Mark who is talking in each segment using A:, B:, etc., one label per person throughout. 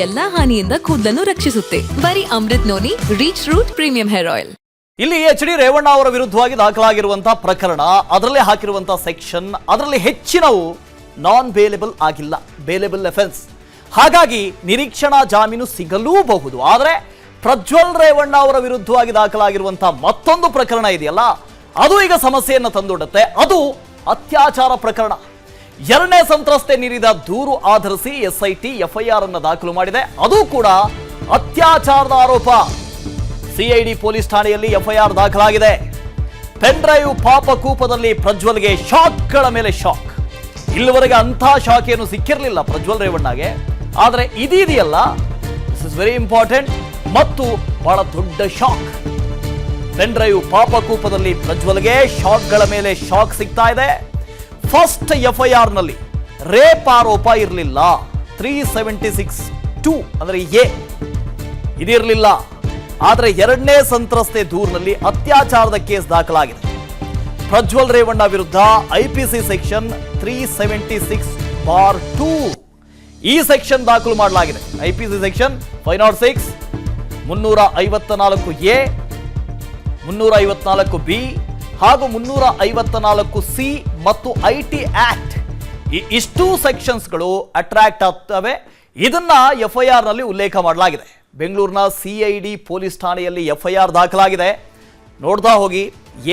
A: ಎಲ್ಲಾ ಹಾನಿಯಿಂದ ಕೂದಲನ್ನು ರಕ್ಷಿಸುತ್ತೆ. ಬರೀ Amrit noni reach root premium hair oil.
B: ಇಲ್ಲಿ ಎಚ್ ಡಿ ರೇವಣ್ಣ ಅವರ ವಿರುದ್ಧವಾಗಿ ದಾಖಲಾಗಿರುವಂತಹ ಪ್ರಕರಣ, ಅದರಲ್ಲಿ ಹಾಕಿರುವಂತಹ ಸೆಕ್ಷನ್, ಅದರಲ್ಲಿ ಹೆಚ್ಚಿನವು ನಾನ್ ಬೇಲೆಬಲ್ ಆಗಿಲ್ಲ, ಬೇಲೆಬಲ್ ಅಫೆನ್ಸ್. ಹಾಗಾಗಿ ನಿರೀಕ್ಷಣಾ ಜಾಮೀನು ಸಿಗಲೂಬಹುದು. ಆದರೆ ಪ್ರಜ್ವಲ್ ರೇವಣ್ಣ ಅವರ ವಿರುದ್ಧವಾಗಿ ದಾಖಲಾಗಿರುವಂತಹ ಮತ್ತೊಂದು ಪ್ರಕರಣ ಇದೆಯಲ್ಲ, ಅದು ಈಗ ಸಮಸ್ಯೆಯನ್ನು ತಂದೊಡ್ಡುತ್ತೆ. ಅದು ಅತ್ಯಾಚಾರ ಪ್ರಕರಣ. ಎರಡನೇ ಸಂತ್ರಸ್ತೆ ನೀಡಿದ ದೂರು ಆಧರಿಸಿ ಎಸ್ಐಟಿ ಎಫ್ಐಆರ್ ಅನ್ನು ದಾಖಲು ಮಾಡಿದೆ. ಅದು ಕೂಡ ಅತ್ಯಾಚಾರದ ಆರೋಪ. ಸಿಐಡಿ ಪೊಲೀಸ್ ಠಾಣೆಯಲ್ಲಿ ಎಫ್ಐಆರ್ ದಾಖಲಾಗಿದೆ. ಪೆನ್ ಡ್ರೈವ್ ಪಾಪಕೂಪದಲ್ಲಿ ಪ್ರಜ್ವಲ್ಗೆ ಶಾಕ್ಗಳ ಮೇಲೆ ಶಾಕ್. ಇಲ್ಲಿವರೆಗೆ ಅಂಥ ಶಾಕ್ ಏನು ಸಿಕ್ಕಿರಲಿಲ್ಲ ಪ್ರಜ್ವಲ್ ರೇವಣ್ಣಗೆ. ಆದರೆ ಇದೆಯಲ್ಲ, ದಿಸ್ ಇಸ್ ವೆರಿ ಇಂಪಾರ್ಟೆಂಟ್ ಮತ್ತು ಬಹಳ ದೊಡ್ಡ ಶಾಕ್. ಪೆನ್ ಡ್ರೈವ್ ಪಾಪಕೂಪದಲ್ಲಿ ಪ್ರಜ್ವಲ್ಗೆ ಶಾಕ್ಗಳ ಮೇಲೆ ಶಾಕ್ ಸಿಗ್ತಾ ಇದೆ. ಫಸ್ಟ್ ಎಫ್ಐಆರ್ ನಲ್ಲಿ ರೇಪ್ ಆರೋಪ ಇರಲಿಲ್ಲ, 376(2) ಅಂದ್ರೆ ಎ ಇದಿರಲಿಲ್ಲ. ಆದರೆ ಎರಡನೇ ಸಂತ್ರಸ್ತೆ ದೂರಿನಲ್ಲಿ ಅತ್ಯಾಚಾರದ ಕೇಸ್ ದಾಖಲಾಗಿದೆ. ಪ್ರಜ್ವಲ್ ರೇವಣ್ಣ ವಿರುದ್ಧ ಐಪಿಸಿ ಸೆಕ್ಷನ್ 376(2) ಈ ಸೆಕ್ಷನ್ ದಾಖಲು ಮಾಡಲಾಗಿದೆ. ಐಪಿಸಿ ಸೆಕ್ಷನ್ 506, 354(a), 354(b) ಹಾಗೂ 354(c) ಮತ್ತು ಐಟಿ ಆಕ್ಟ್, ಈ ಇಷ್ಟು ಸೆಕ್ಷನ್ಸ್ಗಳು ಅಟ್ರಾಕ್ಟ್ ಆಗ್ತವೆ. ಇದನ್ನ ಎಫ್ಐಆರ್ ನಲ್ಲಿ ಉಲ್ಲೇಖ ಮಾಡಲಾಗಿದೆ. ಬೆಂಗಳೂರಿನ ಸಿಐಡಿ ಪೊಲೀಸ್ ಠಾಣೆಯಲ್ಲಿ ಎಫ್ಐಆರ್ ದಾಖಲಾಗಿದೆ. ನೋಡ್ತಾ ಹೋಗಿ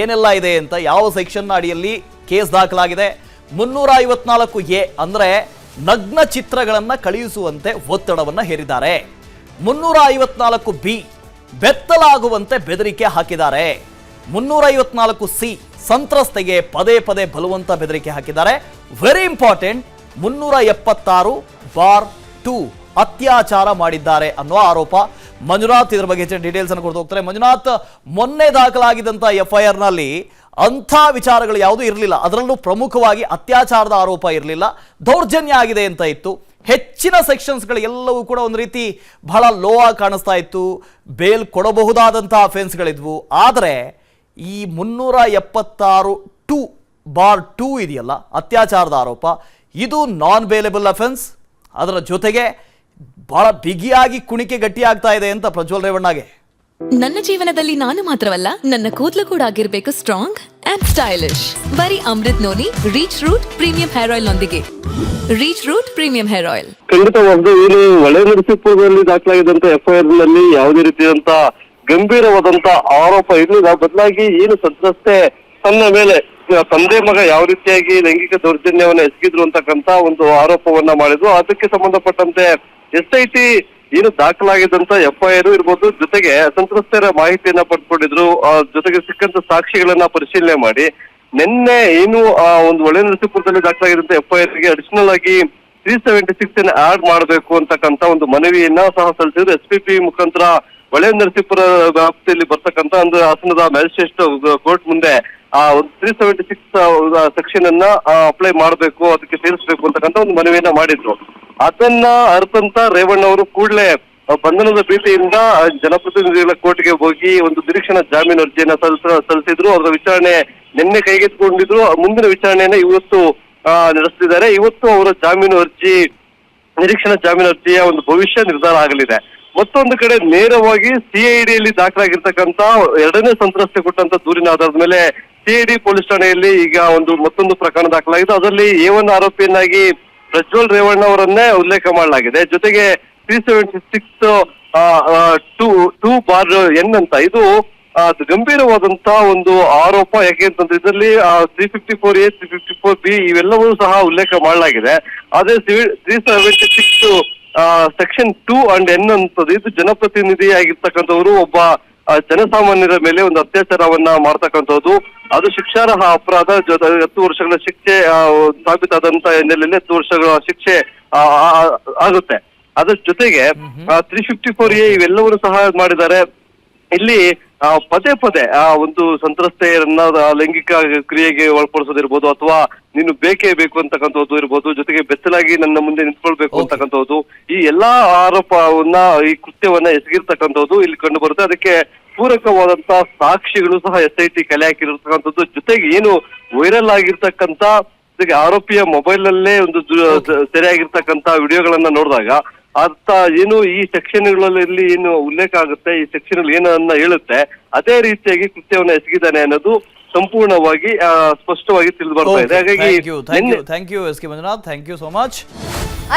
B: ಏನೆಲ್ಲ ಇದೆ ಅಂತ, ಯಾವ ಸೆಕ್ಷನ್ ಅಡಿಯಲ್ಲಿ ಕೇಸ್ ದಾಖಲಾಗಿದೆ. 354(a) ಅಂದ್ರೆ ನಗ್ನ ಚಿತ್ರಗಳನ್ನ ಕಳುಹಿಸುವಂತೆ ಒತ್ತಡವನ್ನ ಹೇರಿದ್ದಾರೆ. 354(b) ಬೆತ್ತಲಾಗುವಂತೆ ಬೆದರಿಕೆ ಹಾಕಿದ್ದಾರೆ. 354(c) ಸಂತ್ರಸ್ತೆಗೆ ಪದೇ ಪದೇ ಬಲವಂತ ಬೆದರಿಕೆ ಹಾಕಿದ್ದಾರೆ. ವೆರಿ ಇಂಪಾರ್ಟೆಂಟ್, 376(2) ಅತ್ಯಾಚಾರ ಮಾಡಿದ್ದಾರೆ ಅನ್ನುವ ಆರೋಪ. ಮಂಜುನಾಥ್ ಇದರ ಬಗ್ಗೆ ಹೆಚ್ಚಿನ ಡೀಟೇಲ್ಸ್ ಅನ್ನು ಕೊಡ್ತಾ ಹೋಗ್ತಾರೆ. ಮಂಜುನಾಥ್, ಮೊನ್ನೆ ದಾಖಲಾಗಿದ್ದಂಥ ಎಫ್ಐಆರ್ ನಲ್ಲಿ ಅಂಥ ವಿಚಾರಗಳು ಯಾವುದೂ ಇರಲಿಲ್ಲ. ಅದರಲ್ಲೂ ಪ್ರಮುಖವಾಗಿ ಅತ್ಯಾಚಾರದ ಆರೋಪ ಇರಲಿಲ್ಲ, ದೌರ್ಜನ್ಯ ಆಗಿದೆ ಅಂತ ಇತ್ತು. ಹೆಚ್ಚಿನ ಸೆಕ್ಷನ್ಸ್ಗಳು ಎಲ್ಲವೂ ಕೂಡ ಒಂದು ರೀತಿ ಬಹಳ ಲೋ ಆಗಿ ಕಾಣಿಸ್ತಾ ಇತ್ತು. ಬೇಲ್ ಕೊಡಬಹುದಾದಂತಹ ಅಫೆನ್ಸ್ಗಳಿದ್ವು. ಆದರೆ ಈ 376(2) ಇದೆಯಲ್ಲ, ಅತ್ಯಾಚಾರದ ಆರೋಪ, ಇದು ನಾನ್ ಬೇಲೆಬಲ್ ಅಫೆನ್ಸ್. ಅದರ ಜೊತೆಗೆ ಬಹಳ ಬಿಗಿಯಾಗಿ ಕುಣಿಕೆ ಗಟ್ಟಿ ಆಗ್ತಾ ಇದೆ ಅಂತ ಪ್ರಜ್ವಲ್ ರೇವಣ್ಣಗೆ.
A: ನನ್ನ ಜೀವನದಲ್ಲಿ ನಾನು ಮಾತ್ರವಲ್ಲ, ನನ್ನ ಕೂದಲು ಕೂಡ ಆಗಿರ್ಬೇಕು ಸ್ಟ್ರಾಂಗ್ ಅಂಡ್ ಸ್ಟೈಲಿಶ್. ಬರೀ Amrit noni reach root premium hair oil ನೊಂದಿಗೆ. Reach root premium hair oil
C: ಖಂಡಿತವಾಗ್ಲೂ ಏನು ಹೊಳೆನರಸೀಪುರದಲ್ಲಿ ದಾಖಲಾಗಿದ್ದಂತ ಎಫ್ಐಆರ್ ನಲ್ಲಿ ಯಾವುದೇ ರೀತಿಯಾದಂತ ಗಂಭೀರವಾದಂತ ಆರೋಪ ಇರಲಿಲ್ಲ. ಬದಲಾಗಿ ಏನು ಸಂತ್ರಸ್ತೆ ತನ್ನ ಮೇಲೆ ತಂದೆ ಮಗ ಯಾವ ರೀತಿಯಾಗಿ ಲೈಂಗಿಕ ದೌರ್ಜನ್ಯವನ್ನ ಎಸಗಿದ್ರು ಅಂತಕ್ಕಂತ ಒಂದು ಆರೋಪವನ್ನ ಮಾಡಿದ್ರು. ಅದಕ್ಕೆ ಸಂಬಂಧಪಟ್ಟಂತೆ ಎಸ್ಐಟಿ ಏನು ದಾಖಲಾಗಿದ್ದಂತ ಎಫ್ಐಆರ್ ಇರ್ಬೋದು, ಜೊತೆಗೆ ಸಂತ್ರಸ್ತರ ಮಾಹಿತಿಯನ್ನ ಪಡ್ಕೊಂಡಿದ್ರು, ಜೊತೆಗೆ ಸಿಕ್ಕಂತ ಸಾಕ್ಷಿಗಳನ್ನ ಪರಿಶೀಲನೆ ಮಾಡಿ ನಿನ್ನೆ ಏನು ಒಂದು ಹೊಳೆನರಸೀಪುರದಲ್ಲಿ ದಾಖಲಾಗಿದ್ದಂತ ಎಫ್ಐಆರ್ ಗೆ ಅಡಿಷನಲ್ ಆಗಿ 376 ಅನ್ನ ಆಡ್ ಮಾಡಬೇಕು ಅಂತಕ್ಕಂತ ಒಂದು ಮನವಿಯನ್ನ ಸಹ ಸಲ್ಲಿಸಿದ್ರು. ಎಸ್ಪಿಪಿ ಮುಖಾಂತರ ಹೊಳೆನರಸೀಪುರ ವ್ಯಾಪ್ತಿಯಲ್ಲಿ ಬರ್ತಕ್ಕಂತ ಒಂದು ಹಾಸನದ ಮ್ಯಾಜಿಸ್ಟ್ರೇಟ್ ಕೋರ್ಟ್ ಮುಂದೆ ಒಂದು 376 ಸೆಕ್ಷನ್ ಅನ್ನ ಅಪ್ಲೈ ಮಾಡಬೇಕು, ಅದಕ್ಕೆ ಸೇರಿಸಬೇಕು ಅಂತಕ್ಕಂತ ಒಂದು ಮನವಿಯನ್ನ ಮಾಡಿದ್ರು. ಅದನ್ನ ಅರ್ಥಂತ ರೇವಣ್ಣ ಅವರು ಕೂಡಲೇ ಬಂಧನದ ಭೀತಿಯಿಂದ ಜನಪ್ರತಿನಿಧಿಗಳ ಕೋರ್ಟ್ಗೆ ಹೋಗಿ ಒಂದು ನಿರೀಕ್ಷಣಾ ಜಾಮೀನು ಅರ್ಜಿಯನ್ನ ಸಲ್ಲಿಸಿದ್ರು. ಅದರ ವಿಚಾರಣೆ ನಿನ್ನೆ ಕೈಗೆತ್ತಿಕೊಂಡಿದ್ರು. ಮುಂದಿನ ವಿಚಾರಣೆಯನ್ನ ಇವತ್ತು ನಡೆಸ್ತಿದ್ದಾರೆ. ಇವತ್ತು ಅವರ ನಿರೀಕ್ಷಣಾ ಜಾಮೀನು ಅರ್ಜಿಯ ಒಂದು ಭವಿಷ್ಯ ನಿರ್ಧಾರ ಆಗಲಿದೆ. ಮತ್ತೊಂದು ಕಡೆ ನೇರವಾಗಿ ಸಿಐಡಿಯಲ್ಲಿ ದಾಖಲಾಗಿರ್ತಕ್ಕಂತ ಎರಡನೇ ಸಂತ್ರಸ್ತೆ ಕೊಟ್ಟಂತ ದೂರಿನ ಆಧಾರದ ಮೇಲೆ ಸಿಐಡಿ ಪೊಲೀಸ್ ಠಾಣೆಯಲ್ಲಿ ಈಗ ಮತ್ತೊಂದು ಪ್ರಕರಣ ದಾಖಲಾಗಿದ್ದು. ಅದರಲ್ಲಿ A1 ಆರೋಪಿಯನ್ನಾಗಿ ಪ್ರಜ್ವಲ್ ರೇವಣ್ಣ ಅವರನ್ನೇ ಉಲ್ಲೇಖ ಮಾಡಲಾಗಿದೆ. ಜೊತೆಗೆ 376(2)(n) ಅಂತ ಇದು ಗಂಭೀರವಾದಂತ ಒಂದು ಆರೋಪ. ಯಾಕೆ ಅಂತಂದ್ರೆ ಇದರಲ್ಲಿ 354(a), 354(b) ಇವೆಲ್ಲವೂ ಸಹ ಉಲ್ಲೇಖ ಮಾಡಲಾಗಿದೆ. ಅದೇ 376 ಸೆಕ್ಷನ್ 2 and N ಅಂತದ್ದು ಇದು ಜನಪ್ರತಿನಿಧಿ ಆಗಿರ್ತಕ್ಕಂಥವ್ರು ಒಬ್ಬ ಜನಸಾಮಾನ್ಯರ ಮೇಲೆ ಒಂದು ಅತ್ಯಾಚಾರವನ್ನ ಮಾಡ್ತಕ್ಕಂಥದ್ದು, ಅದು ಶಿಕ್ಷಾರ್ಹ ಅಪರಾಧ. 10 ವರ್ಷಗಳ ಶಿಕ್ಷೆ ಸಾಬೀತಾದಂತ ಹಿನ್ನೆಲೆಯಲ್ಲಿ 10 ವರ್ಷಗಳ ಶಿಕ್ಷೆ ಆಗುತ್ತೆ. ಅದ್ರ ಜೊತೆಗೆ 354(a) ಇವೆಲ್ಲವನ್ನೂ ಸಹ ಮಾಡಿದ್ದಾರೆ. ಇಲ್ಲಿ ಪದೇ ಪದೇ ಒಂದು ಸಂತ್ರಸ್ತೆಯರನ್ನ ಲೈಂಗಿಕ ಕ್ರಿಯೆಗೆ ಒಳಪಡಿಸೋದಿರ್ಬೋದು, ಅಥವಾ ನೀನು ಬೇಕೇ ಬೇಕು ಅಂತಕ್ಕಂಥದ್ದು ಇರ್ಬೋದು, ಜೊತೆಗೆ ಬೆತ್ತಲಾಗಿ ನನ್ನ ಮುಂದೆ ನಿಂತ್ಕೊಳ್ಬೇಕು ಅಂತಕ್ಕಂಥದ್ದು, ಈ ಎಲ್ಲಾ ಆರೋಪವನ್ನ, ಈ ಕೃತ್ಯವನ್ನ ಎಸಗಿರ್ತಕ್ಕಂಥದ್ದು ಇಲ್ಲಿ ಕಂಡು ಬರುತ್ತೆ. ಅದಕ್ಕೆ ಪೂರಕವಾದಂತ ಸಾಕ್ಷಿಗಳು ಸಹ ಎಸ್ಐಟಿ ಕಲೆ ಹಾಕಿರ್ತಕ್ಕಂಥದ್ದು. ಜೊತೆಗೆ ಏನು ವೈರಲ್ ಆಗಿರ್ತಕ್ಕಂತ ಆರೋಪಿಯ ಮೊಬೈಲ್ ನಲ್ಲೇ ಒಂದು ಸೆರೆಯಾಗಿರ್ತಕ್ಕಂತ ವಿಡಿಯೋಗಳನ್ನ ನೋಡಿದಾಗ ಅರ್ಥ ಏನು ಈ ಸೆಕ್ಷನ್ಗಳಲ್ಲಿ ಏನು ಉಲ್ಲೇಖ ಆಗುತ್ತೆ, ಈ ಸೆಕ್ಷನ್ ಏನನ್ನ ಹೇಳುತ್ತೆ ಅದೇ ರೀತಿಯಾಗಿ ಕೃತ್ಯವನ್ನ ಎಸಗಿದ್ದಾನೆ ಅನ್ನೋದು ಸಂಪೂರ್ಣವಾಗಿ ಸ್ಪಷ್ಟವಾಗಿ ತಿಳಿದು ಬರ್ತಾ ಇದೆ. ಹಾಗಾಗಿ
B: thank you S K Manjunath, thank you so much.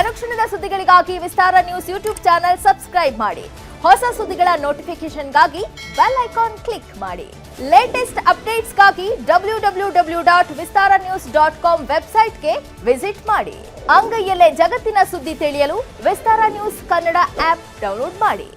D: ಅನುಕ್ಷಣದ ಸುದ್ದಿಗಳಿಗಾಗಿ Vistara news YouTube channel subscribe ಮಾಡಿ. ಹೊಸ ಸುದ್ದಿಗಳ ನೋಟಿಫಿಕೇಶನ್ಗಾಗಿ ಬೆಲ್ ಐಕಾನ್ ಕ್ಲಿಕ್ ಮಾಡಿ. ಲೇಟೆಸ್ಟ್ ಅಪ್ಡೇಟ್ಸ್ಗಾಗಿ www.vistaranews.com ವೆಬ್ಸೈಟ್ಗೆ ವಿಸಿಟ್ ಮಾಡಿ. ಅಂಗೈಯಲ್ಲೇ ಜಗತ್ತಿನ ಸುದ್ದಿ ತಿಳಿಯಲು Vistara news Kannada app download ಮಾಡಿ.